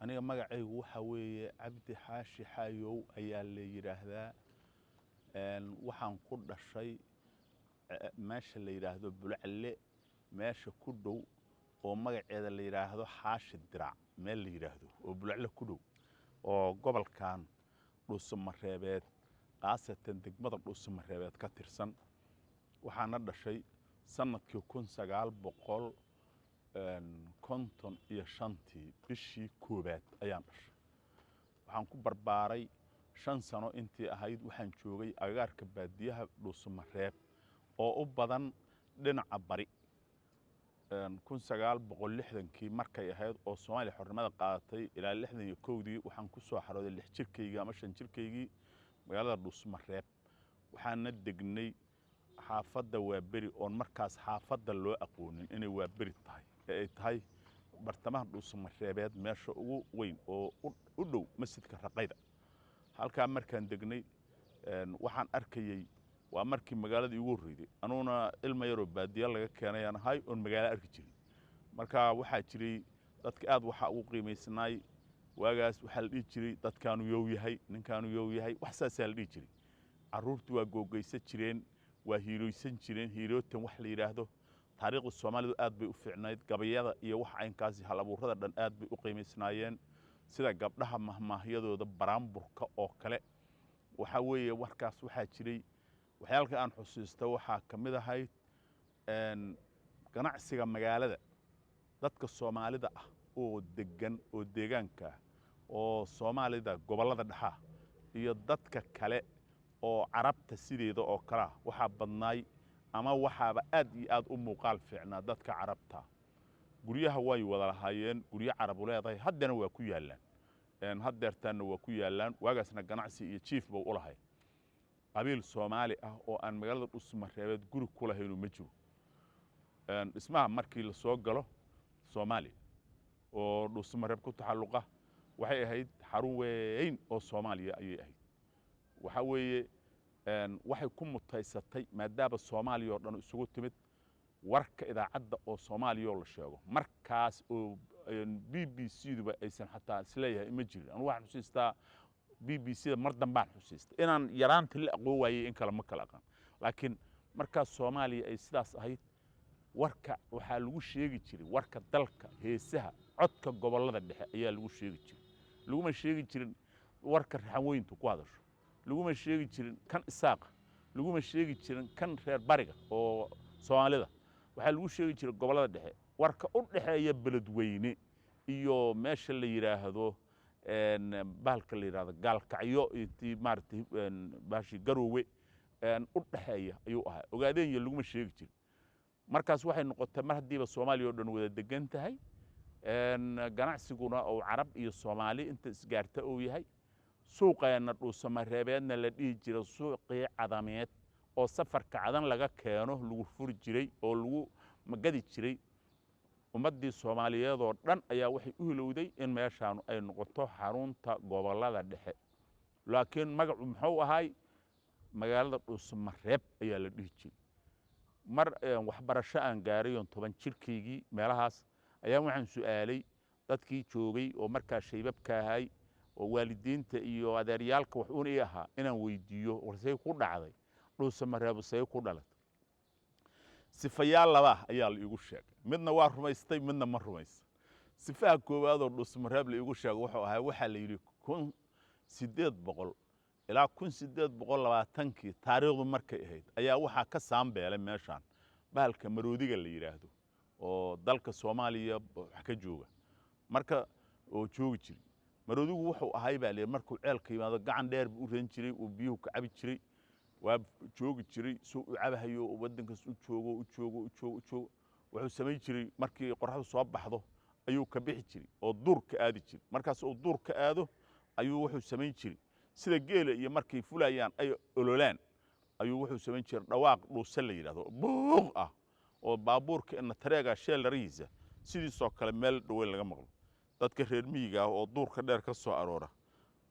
aniga magacaygu waxa weeye Cabdi Xaashi Xaayoow ayaa la yiraahdaa waxaan ku dhashay meesha la yiraahdo Bulcalle meesha ku dhow oo magaceeda la yiraahdo Xaashi Dirac meel la yiraahdo oo Bulcalle ku dhow oo gobolkan Dhusamareb qaasatan degmada Dhusamareb ka tirsan waxaana dhashay sanadkii 1955 bishii koobaad ayaan dhashay waxaan ku barbaaray 5 sano intii ahayd waxaan joogay agaarka baadiyaha Dhusamareb oo u badan dhinaca bari 1960kii markay ahayd oo Soomaaliya xornimada qaadatay ilaa 61dii waxaan ku soo xarooday 6 jirkayga ama 5 jirkaygii magaalada Dhusamareb waxaana degnay xaafadda Waaberi oo markaas xaafadda loo aqoonin inay Waaberi tahay ay tahay bartamaha Dhusamareb meesha ugu weyn oo u dhow masjidka Raqayda halka markaan degnay waxaan arkayay waa markii magaalada igu horeeyay anuna ilma yar oo baadiya laga keenay aan hay oo magaalada arki jiray marka waxa jiray dadka aad waxa ugu qiimeysnay waagaas waxa la dhigi jiray dadkaanu yow yahay ninkaanu yow yahay wax saasa la dhigi jiray caruurtu waa googaysan jireen waa hiirooysan jireen hiirootan wax la yiraahdo taariikhda Soomaalidu aad bay u fiicnayd gabayada iyo wax aynkaasi hal abuurada dhan aad bay u qiimeysnaayeen sida gabdhaha mahmaahyadooda baraamburka oo kale waxa weeye warkaas waxa jiray waxyaalka aan xusuusto waxa kamid ahayd ganacsiga magaalada dadka Soomaalida ah oo degan oo deegaanka oo Soomaalida gobolada dhaxa iyo dadka kale oo Carabta sideeda oo kala waxa badnaay ama waxaaba aad iyo aad u muuqaal fiicnaa dadka Carabta guriyaha way wada lahaayeen guriyo Carabu leedahay haddana waa ku yaalaan haddeertaana waa ku yaalaan waagaasna ganacsi iyo chief buu u lahay qabiil Soomaali ah oo aan magaalada Dhusamareb guri ku lahayn ma jiro ismaha markii la soo galo Soomaali oo Dhusamareb ku taxalluqa waxay ahayd xarun weyn oo Soomaaliya ayay ahayd waxa weeye waxay ku mutaysatay maadaama Soomaaliya oo dhan isugu timid warka idaacadda oo Soomaaliya la sheego markaas oo BBC-duba aysan xataa isleeyahay ma jirin anu waxaan xusuustaa BBC-da mar dambaan xusuustay inaan yaraanta la aqoon waayay in kala ma kala aqaan laakiin markaas Soomaaliya ay sidaas ahayd warka waxa lagu sheegi jiray warka dalka heesaha codka gobolada dhexe ayaa lagu sheegi jiray laguma sheegi jirin warka raxweyntu ku hadasho laguma sheegi jirin kan isaaq laguma sheegi jirin kan reer bariga oo Soomaalida waxa lagu sheegi jiray gobolada dhexe warka u dhaxeeya beledweyne iyo meesha la yiraahdo bahalka la yiraahdo gaalkacyo intii maartay baashi garoowe u dhaxeeya ayuu ahaa ogaadeen laguma sheegi jirin markaas waxay noqotay mar hadiiba Soomaaliya oo dhan wada degan tahay ganacsiguna oo Carab iyo Soomaali inta isgaarta oo yahay suuqeena Dhusamareb la dhigi jiray suuqii cadameed oo safarka cadan laga keeno lagu furi jiray oo lagu magadi jiray ummadii Soomaaliyeed oo dhan ayaa waxay u hilowday in meeshaan ay noqoto xarunta gobolada dhexe laakiin magacu muxuu ahay magaalada Dhusamareb ayaa la dhigi jiray mar waxbarasho aan gaaray 10 jirkaygii meelahaas ayaa waxaan su'aalay dadkii joogay oo markaa shaybabka ahay oo waalidiinta iyo adeeryaalka wax uun ahaa inaan weydiiyo warsay ku dhacday Dhusamareb say ku dhalatay sifayaal laba ayaa la igu sheegay midna waa rumaystay midna ma rumaysan sifaha koowaad oo Dhusamareb la igu sheegay wuxuu ahaa waxa la yiri 1800 ilaa 1820kii taariikhdu markay ahayd ayaa waxa ka saambeelay meeshaan bahalka maroodiga la yiraahdo oo dalka Soomaaliya wax ka jooga marka oo joogi jiray maroodigu wuxuu ahay baa leeyahay markuu ceelka yimaado gacan dheer u reen jiray oo biyuhu ka cabi jiray waa joogi jiray soo u cabahayo wadankaas u joogo wuxuu sameey jiray markii qorraxdu soo baxdo ayuu ka bixi jiray oo duurka aadi jiray markaas oo duurka aado ayuu wuxuu sameey jiray sida geela iyo markay fulayaan ay ololaan ayuu wuxuu sameey jiray dhawaaq dhuusan la yiraahdo buuq ah oo baabuurka in tareega sheelariisa sidii soo kale meel dhow laga maqlo dadka reer miyiga oo duurka dheer ka soo aroora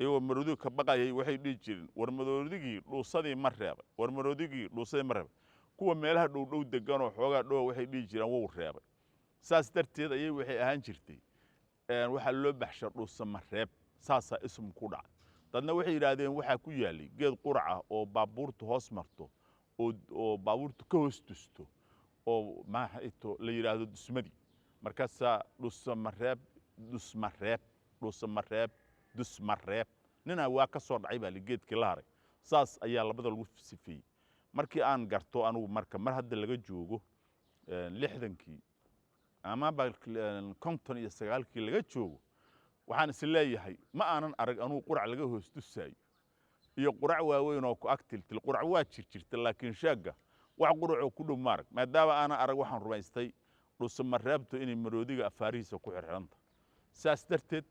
ayuu maroodiga ka baqayay waxay dhigi jireen war maroodigii dhuusadii ma reebay war maroodigii dhuusadii ma reebay kuwa meelaha dhow degan oo xoogaa dhow waxay dhigi jireen wuu reebay saas darteed ayay waxay ahaan jirtay waxa loo baxshay Dhusamareb saasa ism ku dhacay dadna waxay yiraahdeen waxa ku yaalay geed quraca oo baabuurtu hoos marto oo baabuurtu ka hoos tusto oo ma hayto la yiraahdo dusmadi markaas Dhusamareb nina waa ka soo dhacay baa geedkii la haray saas ayaa labada lagu sifeeyay markii aan garto anigu mar hadda laga joogo 60kii ama 59kii laga joogo waxaan is leeyahay ma aanan arag anigu qurac laga hoos tusaayo iyo qurac waaweyn oo ku agtiltil qurac waa jirta laakiin shaaga wax qurac ku dhow marag maadaama aan arag waxaan rumaystay Dhusamarebto inay maroodiga afaarihiisa ku xirxiranta saas darteed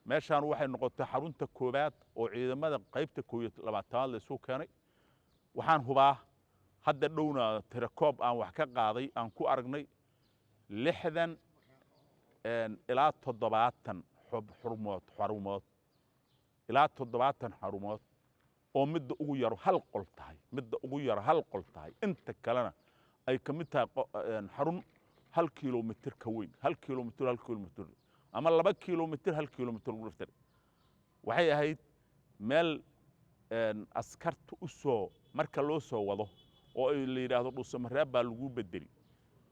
meeshaan waxay noqotay xarunta koobaad oo ciidamada qaybta 12 la isku keenay waxaan hubaa hadda dhowna tirakoob aan wax ka qaaday aan ku aragnay 60 ilaa 70 xarumood ilaa 70 xarumood oo midda ugu yar hal qol tahay inta kalena ay ka mid tahay xarun 1 kiiloomitir ka weyn 1 kiiloomitir ama 2 kiiloomitir 1 kiiloomitir uruftar waxay ahayd meel askartu u soo marka loo soo wado oo la yiraahdo Dhusamareb baa lagu bedeli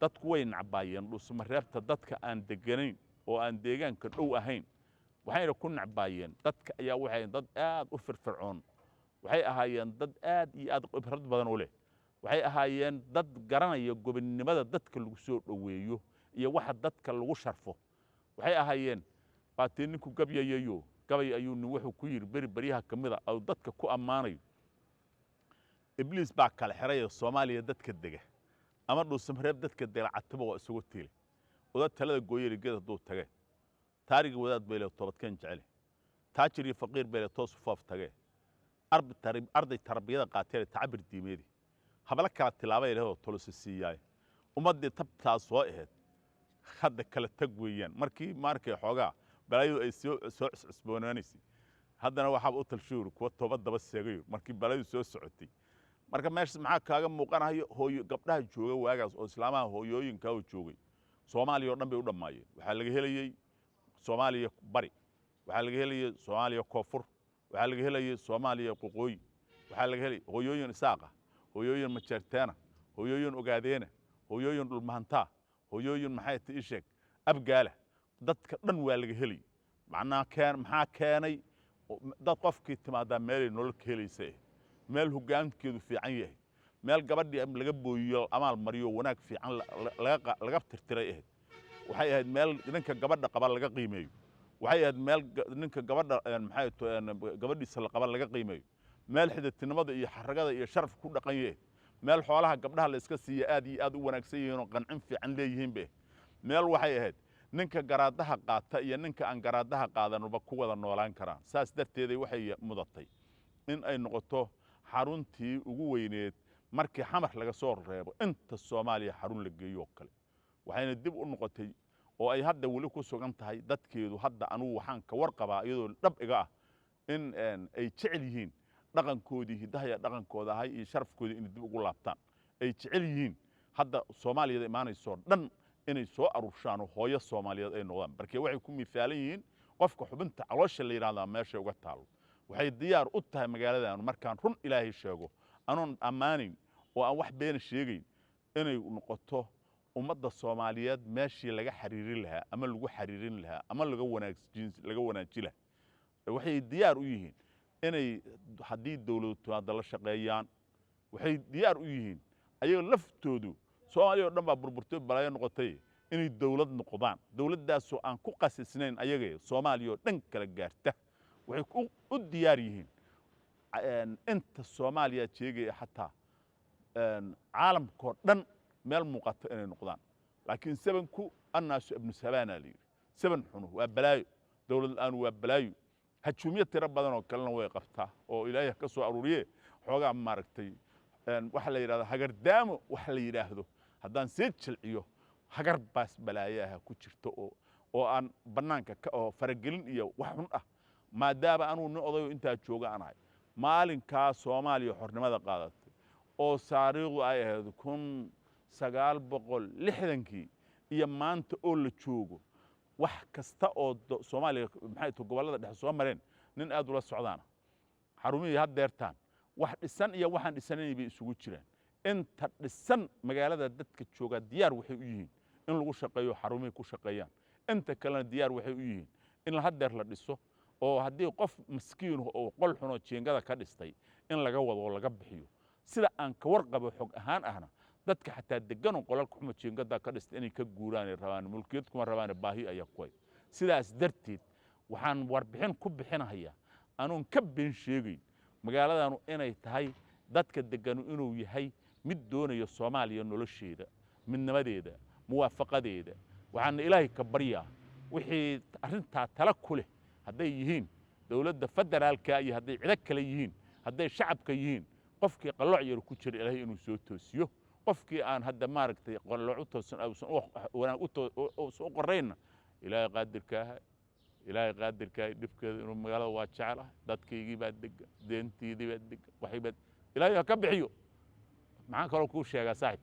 dadku way nacbaayeen Dhusamarebta dadka aan deganayn oo aan deegaanka dhow ahayn waxayna ku nacbaayeen dadka ayaa waxay dad aad u firfircoon waxay ahaayeen dad aad iyo aad khibrad badan u leh waxay ahaayeen dad garanaya gobonnimada dadka lagu soo dhaweeyo iyo waxa dadka lagu sharfo waxay ahaayeen baateeninku gabyayayo gabay ayuu wuxuu ku yiri bariyaha kamida oo dadka ku ammaanayo ibliis baa kala xiray Soomaaliya dadka dega ama Dhusamareb dadka dalacataba waa isugu tiilay wada talada gooyerigeeda duu tagay taariikhda wadaad beelay toobadkeen jecel taajir iyo faqiir beelay toos foof tagay arday tarbiyada qaatay tacabir diimeedi habla kala tilaabay leeyahay tolosisiiyay ummadii tabtaas soo ahayd hadda kala tag weeyaan markii xoogaa balaayadu ay soo cusboonaanaysay haddana waxa uu talshuur kuwa toobad daba seegayo markii balaayadu soo socotay marka meesha maxaa kaaga muuqanayo hooyo gabdhaha jooga waagaas oo islaamaha hooyooyinka oo joogay Soomaaliya oo dhan bay u dhamaayeen waxa laga helayay Soomaaliya bari waxa laga helayay Soomaaliya koonfur waxa laga helayay Soomaaliya qoqooyi waxa laga helay hooyooyin isaaqa hooyooyin majeerteena hooyooyin ogaadeena hooyooyin dhulmahantaa hooyooyin maxay tii sheeg abgaala dadka dhan waa laga helay maxaa keenay dad qofkii timaada meel nolol ka helaysay meel hoggaankeedu fiican yahay meel gabadhii laga booyiyo amaal mariyo wanaag fiican laga tirtiray waxay ahayd meel ninka gabadha qaba laga qiimeeyo waxay ahayd meel ninka gabadha maxay gabadhiisa la qaba laga qiimeeyo meel xididnimada iyo xaragada iyo sharaf ku dhaqan yahay meel xoolaha gabdhaha la iska siiyo aad iyo aad u wanaagsan yihiin oo qancin fiican leeyihiin meel waxay ahayd ninka garaadaha qaata iyo ninka aan garaadaha qaadanba ku wada noolaan karaan saas darteed waxay mudatay in ay noqoto xaruntii ugu weyneed markii xamar laga soo reebo inta Soomaaliya xarun la geeyo kale waxayna dib u noqotay oo ay hadda wali ku sugan tahay dadkeedu hadda anu waxaan ka warqabaa iyadoo dhab iga ah in ay jecel yihiin dhaqankoodii hidaha dhaqankooda ahay iyo sharafkooda in dib ugu laabtaan ay jecel yihiin hadda Soomaaliyada imaanayso dhan inay soo aruurshaan hooyo Soomaaliyeed ay noqdaan markii waxay ku misaalan yihiin qofka xubinta caloosha la yiraahdo meesha uga taalo waxay diyaar u tahay magaaladan markaan run Ilaahay sheego anon amaanin oo aan wax been sheegayn inay noqoto ummadda Soomaaliyeed meeshii laga xiriirin lahaa ama lagu xiriirin lahaa ama laga wanaajin lahaa waxay diyaar u yihiin inay haddii dawladdu hadda la shaqeeyaan waxay diyaar u yihiin ayaga laftoodu Soomaaliya oo dhan baa burburtay balaayo noqotay inay dawlad noqdaan dawladdaas oo aan ku qasisnayn ayaga Soomaaliya oo dhan kala gaarta waxay u diyaar yihiin inta Soomaaliya jeegay xataa caalamka oo dhan meel muuqata inay noqdaan laakiin sabanku annaasu ibn sabana li saban xunu waa balaayo dawlad aan waa balaayo hajuumiyad tira badan oo kalena way qabtaa oo Ilaahay ka soo aruuriye xoogaa maaragtay waxa la yiraahdo hagardaamo waxa la yiraahdo haddaan sii jilciyo hagar baas balaayaha ku jirto oo aan banaanka ka oo faragelin iyo wax xun ah maadaama aanu nin odayo inta jooga anahay maalinka Soomaaliya xornimada qaadatay oo taariikhdu ay ahayd 1960kii iyo maanta oo la joogo wax kasta oo Soomaaliya maxay tahay gobolada dhexe soo mareen nin aad ula socdaana xarumihii haddeertaan wax dhisan iyo waxaan dhisanayn bay isugu jiraan inta dhisan magaalada dadka jooga diyaar waxay u yihiin in lagu shaqeeyo xarumihii ku shaqeeyaan inta kalena diyaar waxay u yihiin in haddeer la dhiso oo haddii qof miskiin oo qol xun oo jeengada ka dhistay in laga wado oo laga bixiyo sida aan ka warqabo xog ahaan ahna dadka xataa degan oo qolalka xuma jeengada ka dhistay inay ka guuraan rabaan mulkiyad kuma rabaan baahi ayaa ku hay sidaas darteed waxaan warbixin ku bixinayaa anuun ka been sheegayn magaaladanu inay tahay dadka deganu inuu yahay mid doonaya Soomaaliya nolosheeda midnimadeeda muwaafaqadeeda waxaan ilaahay ka baryaa wixii arinta tala ku leh hadday yihiin dawladda federaalka iyo hadday cid kale yihiin hadday shacabka yihiin qofkii qalooc yar ku jira ilaahay inuu soo toosiyo qofkii aan hadda maaragtay qalooc u toosan u qorayna ilaahay qaadirka dhibkeeda inuu magaalada waa jecel dadkaygii baa degan deentiidii baa degan waxay baa ilaahay ka bixiyo maxaan kaloo kuu sheegaa saaxiib